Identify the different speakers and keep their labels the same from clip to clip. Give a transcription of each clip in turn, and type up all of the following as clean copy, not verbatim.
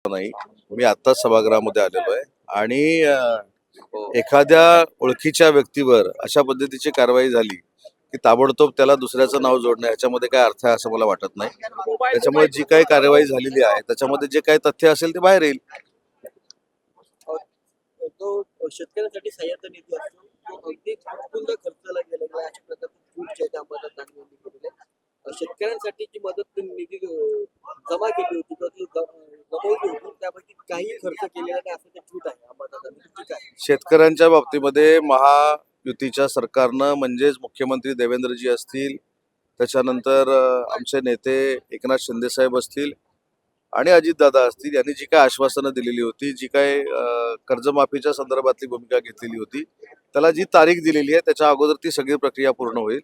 Speaker 1: नाही. मी आत्ताच सभागृहामध्ये आलेलो आहे आणि एखाद्या ओळखीच्या व्यक्तीवर अशा पद्धतीची कारवाई झाली की ताबडतोब त्याला दुसऱ्याचं नाव जोडणं याच्यामध्ये काय अर्थ आहे असं मला वाटत नाही. त्याच्यामुळे जी काही कारवाई झालेली आहे त्याच्यामध्ये जे काही तथ्य असेल ते बाहेर येईल.
Speaker 2: तो शेतकऱ्यांसाठी सहाय्यता निधी असतो तो अगदी उत्तुंग खर्चाला गेलेला आहे. अशा प्रकारचे ट्विट आहेत अंबादास यांनी केलेले. शेतकऱ्यांसाठी जी मदत निधी जमा केली होती किंवा ती जमवली होती त्यापैकी काही खर्च केलेला नाही असं ते ट्विट आहे अंबादासांनी. ठीक आहे.
Speaker 1: शेतकऱ्यांच्या बाबतीमध्ये महायुतीच्या सरकारनं म्हणजेच मुख्यमंत्री देवेंद्रजी असतील, त्याच्यानंतर आमचे नेते एकनाथ शिंदे साहेब असतील आणि अजितदादा असतील यांनी जी काय आश्वासनं दिलेली होती, जी काय कर्जमाफीच्या संदर्भातली भूमिका घेतलेली होती, त्याला जी तारीख दिलेली आहे त्याच्या अगोदर ती सगळी प्रक्रिया पूर्ण होईल.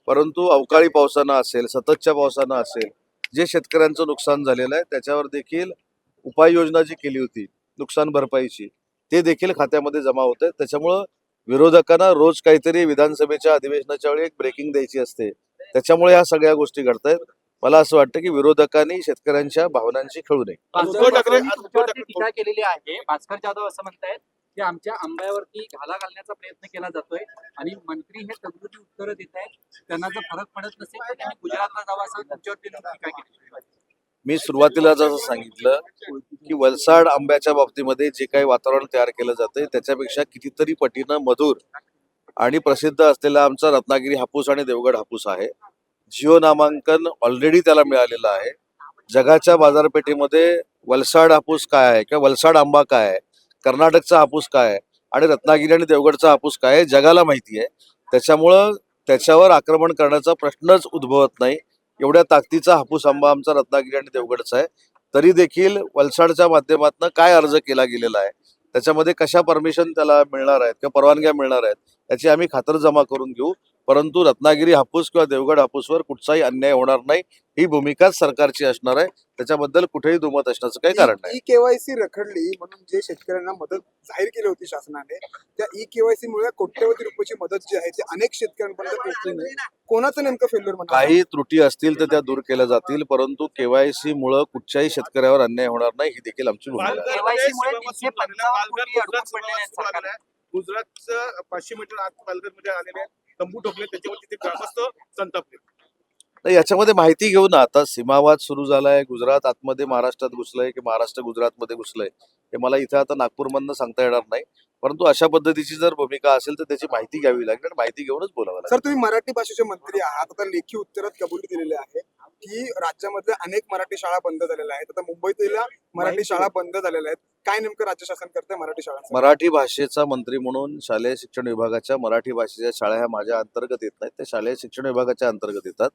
Speaker 1: परंतु अवकाळी पावसानं असेल, सततच्या पावसानं असेल, जे शेतकऱ्यांचं नुकसान झालेलं आहे त्याच्यावर देखील उपाययोजना जी केली होती नुकसान भरपाईची ते देखील खात्यामध्ये जमा होत आहे. त्याच्यामुळं विरोधकांना रोज काहीतरी विधानसभेच्या अधिवेशनाच्या वेळी एक ब्रेकिंग द्यायची असते, त्याच्यामुळे ह्या सगळ्या गोष्टी घडतायत. मला असं वाटतं की विरोधकांनी शेतकऱ्यांच्या भावनांशी खेळू नये.
Speaker 3: टीका केलेली आहे. भास्कर जाधव असं म्हणतायत की आमच्या आंब्यावरती घाला घालण्याचा प्रयत्न केला जातोय आणि मंत्री हे तगडूची उत्तरं देत आहेत. त्यांना जर फरक पडत नसेल तर त्यांनी गुजरातला जावं असं तुमच्यावरती टीका केली.
Speaker 1: मी सुरुवातीला जसं सांगितलं की वलसाड आंब्याच्या बाबतीमध्ये जे काही वातावरण तयार केलं जातंय त्याच्यापेक्षा कितीतरी पटीनं मधुर आणि प्रसिद्ध असलेला आमचा रत्नागिरी हापूस आणि देवगड हापूस आहे. जिओ नामांकन ऑलरेडी त्याला मिळालेलं आहे. जगाच्या बाजारपेठेमध्ये वलसाड हापूस काय आहे किंवा वलसाड आंबा काय आहे, कर्नाटकचा हापूस काय आहे आणि रत्नागिरी आणि देवगडचा हापूस काय आहे जगाला माहिती आहे. त्याच्यामुळं त्याच्यावर आक्रमण करण्याचा प्रश्नच उद्भवत नाही. एवढ्या ताकदीचा हापूस आंबा आमचा रत्नागिरी आणि देवगडचा आहे. तरी देखील वलसाडच्या माध्यमातून काय अर्ज केला गेलेला आहे, त्याच्यामध्ये कशा परमिशन त्याला मिळणार आहेत किंवा परवानग्या मिळणार आहेत याची आम्ही खातरजमा करून घेऊ. परंतु रत्नागिरी हापूस किंवा देवगड हापूसवर कुठचाही अन्याय होणार नाही ही भूमिकाच सरकारची असणार आहे. त्याच्याबद्दल कुठेही दुमत असण्याचं काही कारण नाही.
Speaker 4: केवायसी रखडली म्हणून जे शेतकऱ्यांना मदत जाहीर केली होती शासनाने, त्या केवायसी मुळे कोट्यवधी रुपयाची मदत जी आहे ती अनेक शेतकऱ्यांपर्यंत पोहोचली नाही. कोणाचं नेमकं फेल्युअर म्हणतात?
Speaker 1: काही त्रुटी असतील तर त्या दूर केल्या जातील, परंतु केवायसी मुळे कुठच्याही शेतकऱ्यावर अन्याय होणार नाही ही देखील आमची भूमिका आहे.
Speaker 3: केवायसीमुळे 355 कोटी अडकून पडलेले आहेत सरकारला.
Speaker 5: गुजरातचं 500 मीटर आत पालघरमध्ये आलेले तंबू ठोकले त्याच्यावरती ते ग्रामस्थ संतापले.
Speaker 1: तर याच्यामध्ये माहिती घेऊ ना. आता सीमावाद सुरू झालाय, गुजरात आतमध्ये महाराष्ट्रात घुसलंय की महाराष्ट्र गुजरातमध्ये घुसलंय हे मला इथे आता नागपूरमधनं सांगता येणार नाही. परंतु अशा पद्धतीची जर भूमिका असेल तर त्याची माहिती घ्यावी लागेल आणि माहिती घेऊनच बोलावं लागेल.
Speaker 4: सर, तुम्ही मराठी भाषेचे मंत्री आहात. आता लेखी उत्तरात कबुली दिलेली आहे की राज्यामधल्या अनेक मराठी शाळा बंद झालेल्या आहेत. आता मुंबईतील मराठी शाळा बंद झालेल्या आहेत. काय नेमकं राज्य शासन करते मराठी शाळा?
Speaker 1: मराठी भाषेचा मंत्री म्हणून शालेय शिक्षण विभागाच्या मराठी भाषेच्या शाळा ह्या माझ्या अंतर्गत येत नाहीत, ते शालेय शिक्षण विभागाच्या अंतर्गत येतात.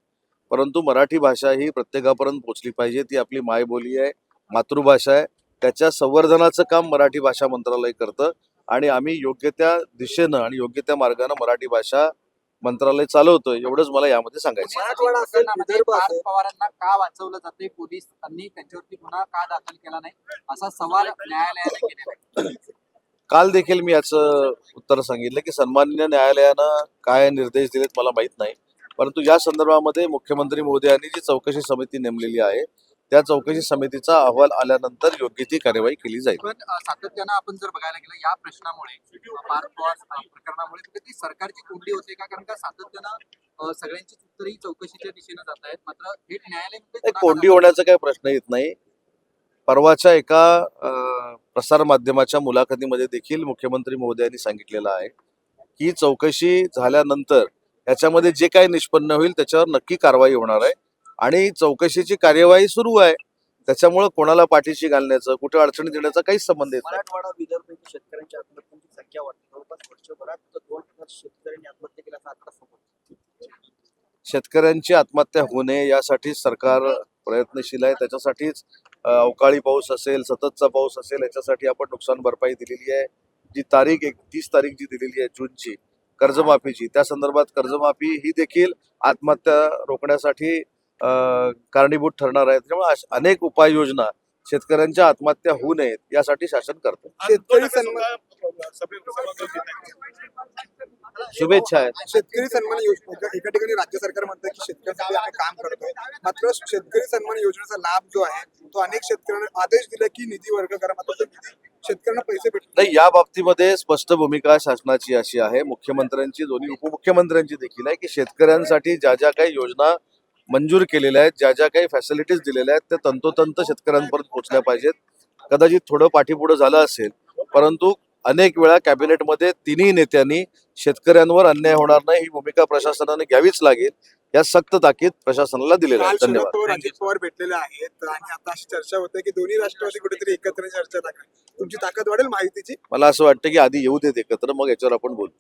Speaker 1: परंतु मराठी भाषा ही प्रत्येकापर्यंत पोहोचली पाहिजे. ती आपली मायबोली आहे, मातृभाषा आहे. त्याच्या संवर्धनाचं काम मराठी भाषा मंत्रालय करतं आणि आम्ही योग्य त्या दिशेनं आणि योग्य त्या मार्गानं मराठी भाषा मंत्रालय चालवतं. एवढंच मला यामध्ये सांगायचं.
Speaker 4: मराठवाडा असेल, विदर्भ
Speaker 3: पार्थ
Speaker 4: असेल,
Speaker 3: पवारांना का वाचवलं जाते, पोलिसांनी त्यांच्यावरती गुन्हा का दाखल केला नाही असा सवाल न्यायालयाने केलेला आहे.
Speaker 1: काल देखील मी याचं उत्तर सांगितलं की सन्माननीय न्यायालयानं काय निर्देश दिलेत मला माहीत नाही. परंतु या संदर्भामध्ये मुख्यमंत्री महोदयांनी जी चौकशी समिती नेमलेली आहे त्या चौकशी समितीचा अहवाल आल्यानंतर योग्य ती कार्यवाही केली जाईल.
Speaker 3: पण सातत्यानं आपण जर बघायला गेलं या प्रश्नामुळे पार्थ पवार प्रकरणामुळे कुठेतरी सरकारची कोंडी होते का? कारण का सातत्यानं सगळ्यांची उत्तरही चौकशीच्या दिशेनं जात आहेत, मात्र थेट न्यायालय
Speaker 1: कोंडी होण्याचा काही प्रश्न येत नाही. परवाच्या एका प्रसार माध्यमाच्या मुलाखतीमध्ये देखील मुख्यमंत्री महोदयांनी सांगितलेलं आहे की चौकशी झाल्यानंतर याच्यामध्ये जे काही निष्पन्न होईल त्याच्यावर नक्की कारवाई होणार आहे आणि चौकशीची कार्यवाही सुरू आहे. त्याच्यामुळे कोणाला पाठीशी घालण्याचं, कुठे अडचणी देण्याचा काहीच संबंध येत नाही.
Speaker 2: मराठवाडा विदर्भ शेतकऱ्यांच्या आत्महत्यांची संख्या वाढते. जवळपास वर्षभरात 2,000 शेतकऱ्यांनी आत्महत्या केल्याचा आकडा समोर.
Speaker 1: शेतकऱ्यांची आत्महत्या होऊ नये यासाठी सरकार प्रयत्नशील आहे. त्याच्यासाठीच अवकाळी पाऊस असेल, सततचा पाऊस असेल, याच्यासाठी आपण नुकसान भरपाई दिलेली आहे. जी तारीख 31 तारीख जी दिलेली आहे जूनची कर्जमाफीची, त्या संदर्भात कर्जमाफी ही देखील आत्महत्या रोखण्यासाठी कारणीभूत ठरणार आहे. त्यामुळे अनेक उपाययोजना शेतकऱ्यांच्या आत्महत्या होऊ नयेत यासाठी शासन करतं.
Speaker 4: शेतकरी सन्मान
Speaker 1: शुभेच्छा आहेत.
Speaker 4: शेतकरी सन्मान योजना एका ठिकाणी राज्य सरकार म्हणतं की शेतकऱ्यांसाठी आम्ही काम करतोय, मात्र शेतकरी सन्मान योजनेचा लाभ जो आहे तो अनेक शेतकऱ्यांना आदेश दिला की निधी वर्ग करा, मात्र तो निधी शेतकऱ्यांना पैसे भेटत
Speaker 1: नाही, या बाबतीमध्ये स्पष्ट भूमिका शासनाची अशी आहे, मुख्यमंत्र्यांची, दोन्ही उपमुख्यमंत्र्यांची देखील आहे, की शेतकऱ्यांसाठी ज्या ज्या काही योजना मंजूर केलेल्या आहेत, ज्या ज्या काही फॅसिलिटीज दिलेल्या आहेत, त्या तंतोतंत शेतकऱ्यांपर्यंत पोहोचल्या पाहिजेत. कदाचित थोडं पाठीपुढं झालं असेल, परंतु अनेक वेळा कॅबिनेटमध्ये तिन्ही नेत्यांनी शेतकऱ्यांवर अन्याय होणार नाही ही भूमिका प्रशासनाने घ्यावीच लागेल, या सक्त ताकीद प्रशासनाला दिलेल्या
Speaker 4: काल
Speaker 1: आहे.
Speaker 4: शरद
Speaker 1: धन्यवाद.
Speaker 4: पवार अजित पवार भेटलेले आहेत आणि आता अशी चर्चा होते की दोन्ही राष्ट्रवादी कुठेतरी एकत्र चर्चा टाका. तुमची ताकद वाढेल माहितीची.
Speaker 1: मला असं वाटतं की आधी येऊ देत एकत्र, मग याच्यावर आपण बोलू.